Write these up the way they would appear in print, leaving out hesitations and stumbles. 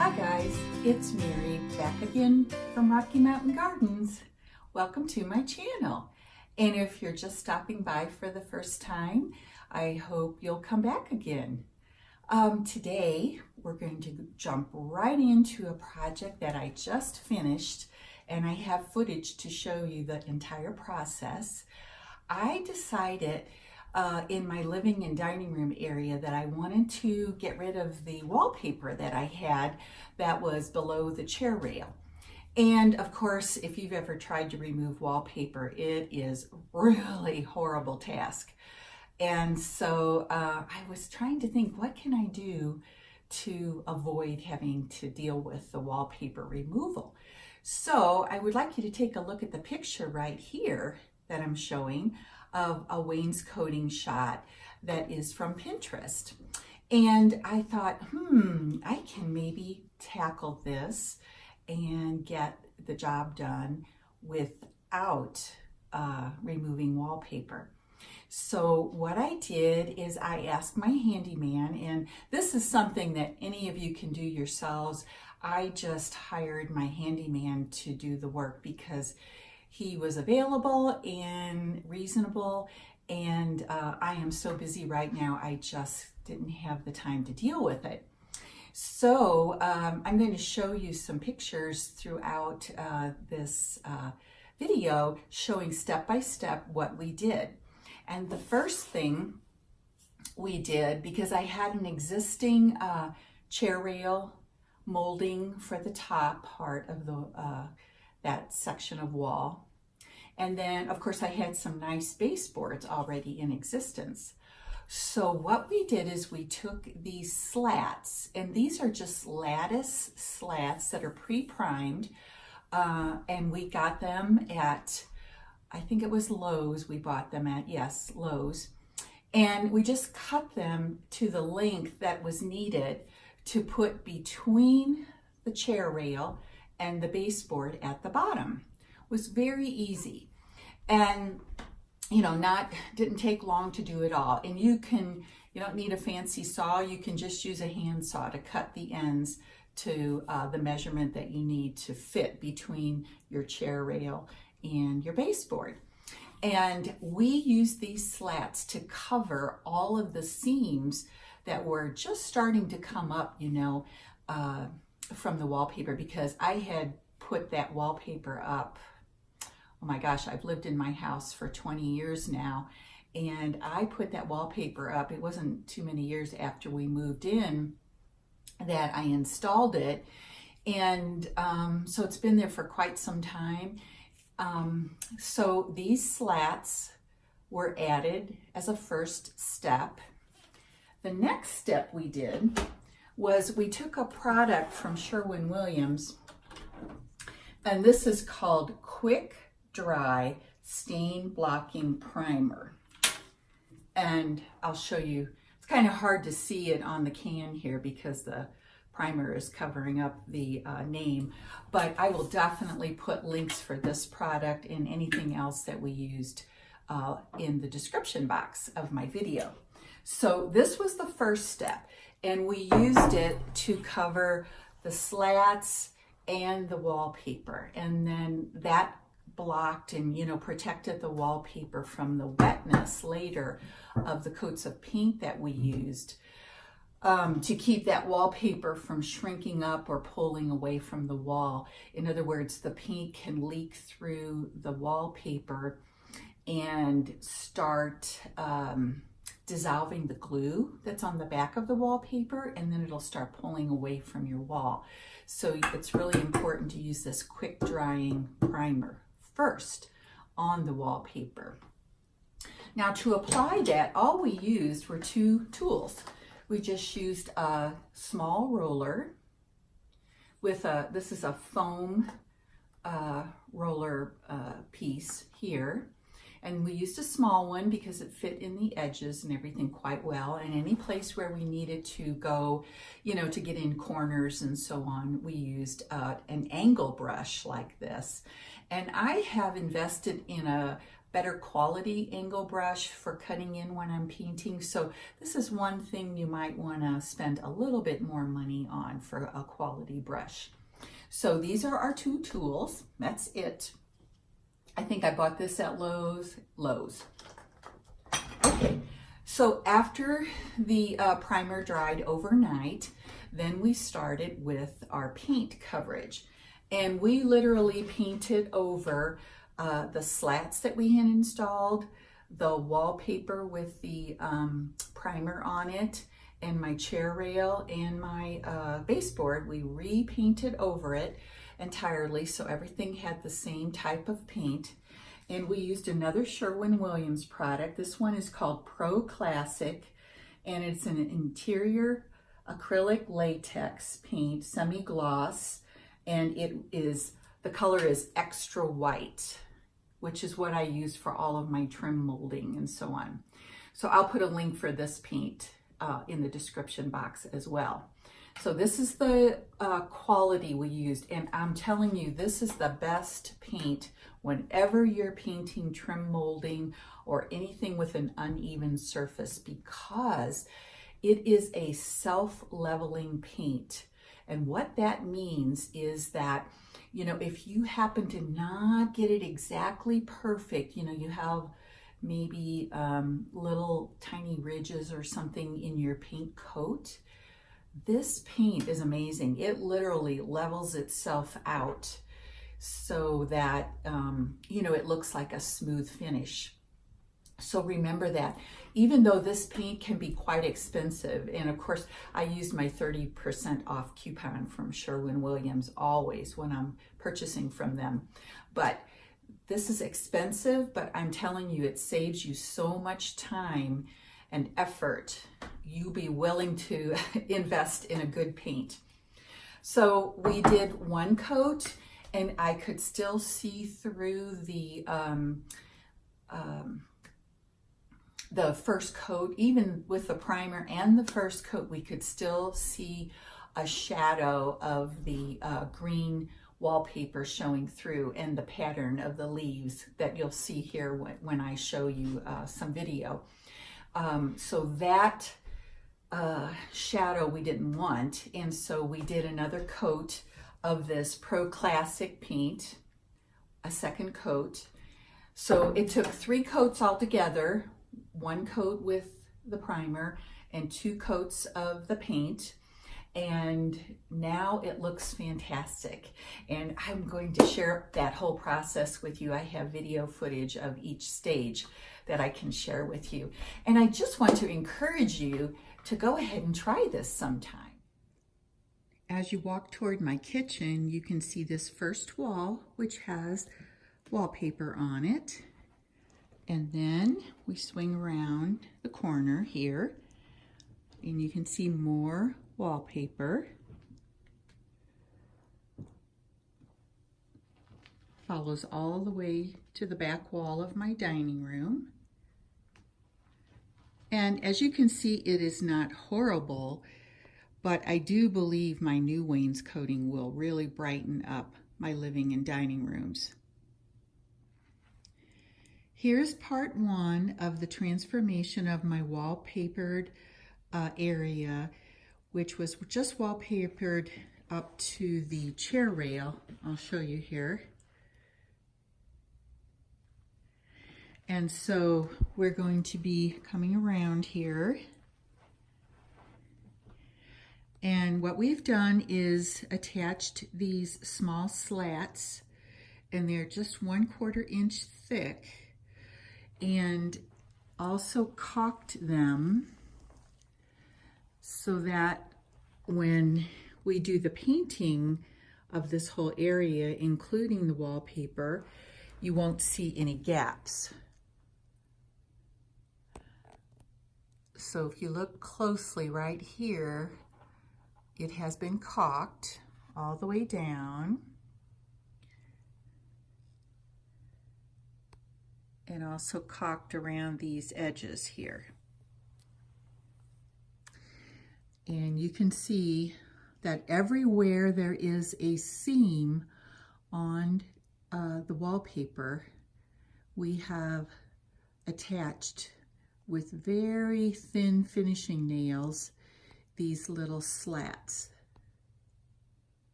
Hi guys, it's Mary back again from Rocky Mountain Gardens. Welcome to my channel. And if you're just stopping by for the first time, I hope you'll come back again. Today we're going to jump right into a project that I just finished, and I have footage to show you the entire process. I decided in my living and dining room area that I wanted to get rid of the wallpaper that I had that was below the chair rail. And of course, if you've ever tried to remove wallpaper, it is really horrible task. And so I was trying to think, what can I do to avoid having to deal with the wallpaper removal? So I would like you to take a look at the picture right here that I'm showing of a wainscoting shot that is from Pinterest. And I thought, I can maybe tackle this and get the job done without removing wallpaper. So what I did is I asked my handyman, and this is something that any of you can do yourselves. I just hired my handyman to do the work because he was available and reasonable, and I am so busy right now, I just didn't have the time to deal with it. So I'm going to show you some pictures throughout this video showing step by step what we did. And the first thing we did, because I had an existing chair rail molding for the top part of the that section of wall. And then, of course, I had some nice baseboards already in existence. So what we did is we took these slats, and these are just lattice slats that are pre-primed, and we got them at, I think it was Lowe's we bought them at, yes, Lowe's. And we just cut them to the length that was needed to put between the chair rail and the baseboard at the bottom. It was very easy, and didn't take long to do it all. And you don't need a fancy saw. You can just use a hand saw to cut the ends to the measurement that you need to fit between your chair rail and your baseboard. And we used these slats to cover all of the seams that were just starting to come up, from the wallpaper, because I had put that wallpaper up. Oh my gosh, I've lived in my house for 20 years now, and I put that wallpaper up. It wasn't too many years after we moved in that I installed it, and so it's been there for quite some time. So these slats were added as a first step. The next step we did was we took a product from Sherwin-Williams, and this is called Quick Dry Stain Blocking Primer. And I'll show you, it's kind of hard to see it on the can here because the primer is covering up the name, but I will definitely put links for this product and anything else that we used in the description box of my video. So this was the first step, and we used it to cover the slats and the wallpaper, and then that blocked and protected the wallpaper from the wetness later of the coats of paint that we used to keep that wallpaper from shrinking up or pulling away from the wall. In other words, the paint can leak through the wallpaper and start dissolving the glue that's on the back of the wallpaper, and then it'll start pulling away from your wall. So it's really important to use this quick drying primer first on the wallpaper. Now, to apply that, all we used were two tools. We just used a small roller with this is a foam roller piece here. And we used a small one because it fit in the edges and everything quite well. And any place where we needed to go, to get in corners and so on, we used an angle brush like this. And I have invested in a better quality angle brush for cutting in when I'm painting. So this is one thing you might want to spend a little bit more money on for a quality brush. So these are our two tools. That's it. I think I bought this at Lowe's. Okay, so after the primer dried overnight, then we started with our paint coverage. And we literally painted over the slats that we had installed, the wallpaper with the primer on it, and my chair rail and my baseboard. We repainted over it entirely, so everything had the same type of paint. And we used another Sherwin-Williams product. This one is called Pro Classic, and it's an interior acrylic latex paint, semi-gloss, and the color is extra white, which is what I use for all of my trim molding and so on. So I'll put a link for this paint in the description box as well. So this is the quality we used, and I'm telling you, this is the best paint whenever you're painting trim molding or anything with an uneven surface, because it is a self-leveling paint. And what that means is that, you know, if you happen to not get it exactly perfect, you know, you have maybe little tiny ridges or something in your paint coat, this paint is amazing. It literally levels itself out so that, you know, it looks like a smooth finish. So remember that, even though this paint can be quite expensive, and of course I used my 30% off coupon from Sherwin-Williams always when I'm purchasing from them, but this is expensive, but I'm telling you, it saves you so much time and effort. You'll be willing to invest in a good paint. So we did one coat, and I could still see through the first coat. Even with the primer and the first coat, we could still see a shadow of the green wallpaper showing through, and the pattern of the leaves that you'll see here when I show you some video. So that shadow we didn't want, and so we did another coat of this Pro Classic paint, a second coat. So it took 3 coats altogether, 1 coat with the primer and 2 coats of the paint, and now it looks fantastic. And I'm going to share that whole process with you. I have video footage of each stage that I can share with you. And I just want to encourage you to go ahead and try this sometime. As you walk toward my kitchen, you can see this first wall, which has wallpaper on it. And then we swing around the corner here, and you can see more wallpaper. Follows all the way to the back wall of my dining room. And as you can see, it is not horrible, but I do believe my new wainscoting will really brighten up my living and dining rooms. Here's part 1 of the transformation of my wallpapered area, which was just wallpapered up to the chair rail. I'll show you here. And so we're going to be coming around here. And what we've done is attached these small slats, and they're just 1/4 inch thick, and also caulked them so that when we do the painting of this whole area, including the wallpaper, you won't see any gaps. So if you look closely right here, it has been caulked all the way down, and also caulked around these edges here. And you can see that everywhere there is a seam on the wallpaper, we have attached with very thin finishing nails these little slats.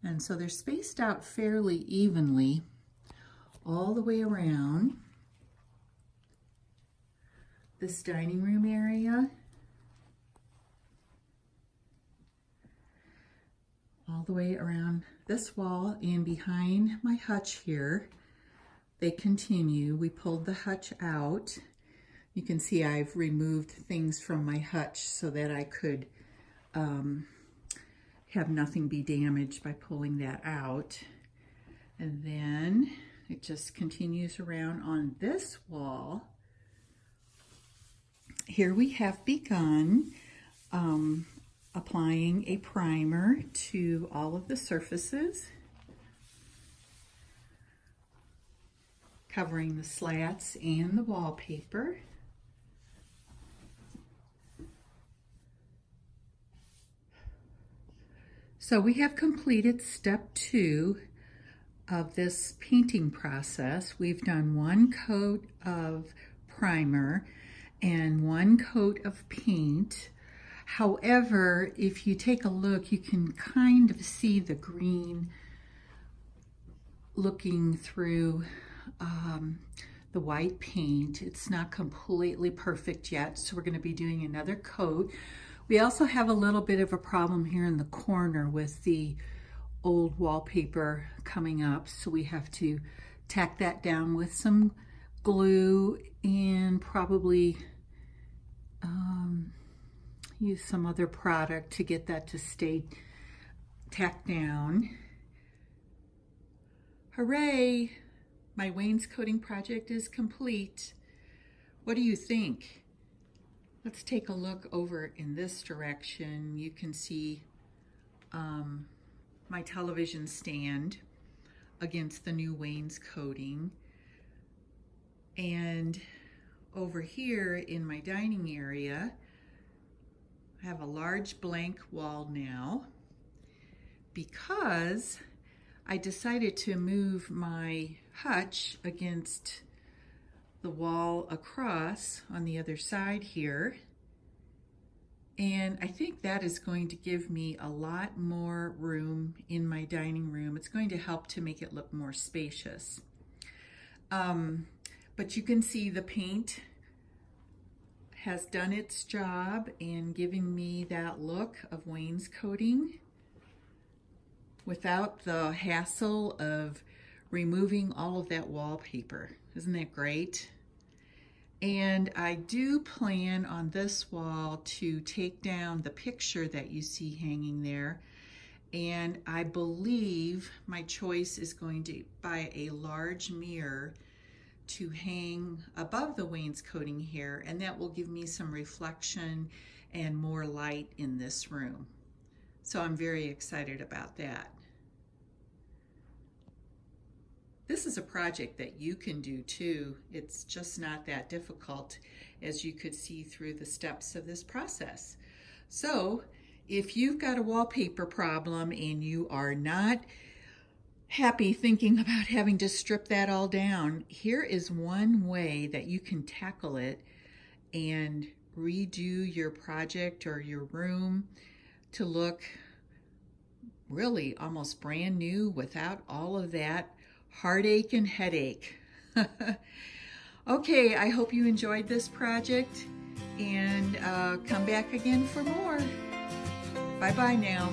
And so they're spaced out fairly evenly all the way around this dining room area, all the way around this wall, and behind my hutch here. They continue. We pulled the hutch out. You can see I've removed things from my hutch so that I could have nothing be damaged by pulling that out. And then it just continues around on this wall. Here we have begun applying a primer to all of the surfaces, covering the slats and the wallpaper. So we have completed step 2 of this painting process. We've done one coat of primer and one coat of paint. However, if you take a look, you can kind of see the green looking through the white paint. It's not completely perfect yet, so we're going to be doing another coat. We also have a little bit of a problem here in the corner with the old wallpaper coming up, so we have to tack that down with some glue and probably use some other product to get that to stay tacked down. Hooray! My wainscoting project is complete. What do you think? Let's take a look over in this direction. You can see my television stand against the new wainscoting. And over here in my dining area, I have a large blank wall now because I decided to move my hutch against the wall across on the other side here. And I think that is going to give me a lot more room in my dining room. It's going to help to make it look more spacious. But you can see the paint has done its job in giving me that look of wainscoting without the hassle of removing all of that wallpaper. Isn't that great? And I do plan on this wall to take down the picture that you see hanging there. And I believe my choice is going to buy a large mirror to hang above the wainscoting here, and that will give me some reflection and more light in this room. So I'm very excited about that. This is a project that you can do too. It's just not that difficult, as you could see through the steps of this process. So if you've got a wallpaper problem and you are not happy thinking about having to strip that all down, here is one way that you can tackle it and redo your project or your room to look really almost brand new without all of that heartache and headache. Okay, I hope you enjoyed this project and come back again for more. Bye-bye now.